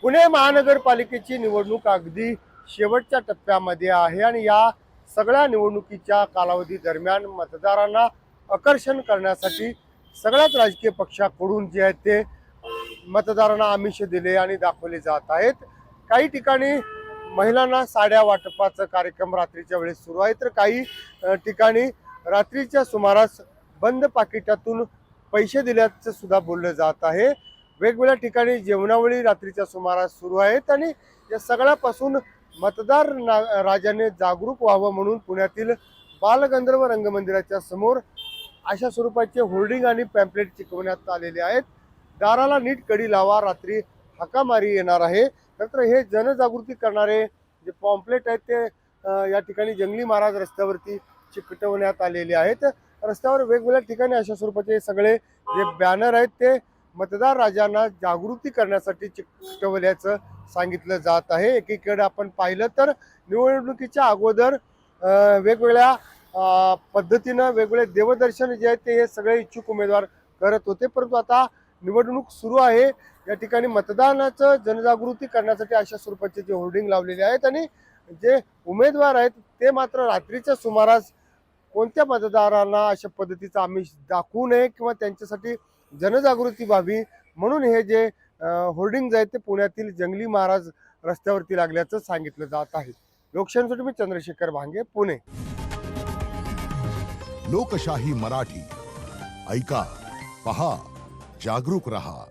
पुणे महानगरपालिकेची निवडणूक अगदी शेवटच्या टप्प्यामध्ये आहे आणि या सगळ्या निवडणुकीच्या कालावधी दरम्यान मतदारांना आकर्षण करण्यासाठी सगळ्याच राजकीय पक्षाकडून जे आहे ते मतदारांना आमिष दिले आणि दाखवले जात आहेत। काही ठिकाणी महिलांना साड्या वाटपाचा कार्यक्रम रात्रीच्या वेळेस सुरू आहे, तर काही ठिकाणी रात्रीच्या सुमारास बंद पाकिटातून पैसे दिल्याचं सुद्धा बोललं जात आहे। वेगवेगळ्या ठिकाणी जेवणावळी रात्रीच्या सुमारास सुरू आहेत आणि या सगळ्यापासून मतदार राजाने जागरूक व्हावं म्हणून पुण्यातील बालगंधर्व रंगमंदिराच्या समोर अशा स्वरूपाचे होर्डिंग आणि पॅम्पलेट चिकवण्यात आलेले आहेत। दाराला नीट कडी लावा, रात्री हाकामारी येणार आहे। तर हे जनजागृती करणारे जे पॉम्पलेट आहेत ते या ठिकाणी जंगली महाराज रस्त्यावरती चिकटवण्यात आलेले आहेत। रस्त्यावर वेगवेगळ्या ठिकाणी अशा स्वरूपाचे सगळे जे बॅनर आहेत ते मतदार राजांना जागृती करण्यासाठी चिकटवल्याचं सांगितलं जात आहे। एकीकडे आपण पाहिलं तर निवडणुकीच्या अगोदर वेगवेगळ्या पद्धतीनं वेगवेगळे देवदर्शन जे आहेत ते हे सगळे इच्छुक उमेदवार करत होते, परंतु आता निवडणूक सुरू आहे। या ठिकाणी मतदानाचं जनजागृती करण्यासाठी अशा स्वरूपाचे जे होर्डिंग लावलेले आहेत आणि जे उमेदवार आहेत ते मात्र रात्रीच्या सुमारास कोणत्या मतदारांना अशा पद्धतीचा आमिष दाखवू नये किंवा त्यांच्यासाठी जनजागृती व्हावी म्हणून हे जे होर्डिंग आहेत ते पुण्यातील जंगली महाराज रस्त्यावरती लागल्याचं सांगितलं जात आहे। लोकशाहीसाठी मी चंद्रशेखर भांगे, पुणे। लोकशाही मराठी ऐका, पहा, जागरूक रहा।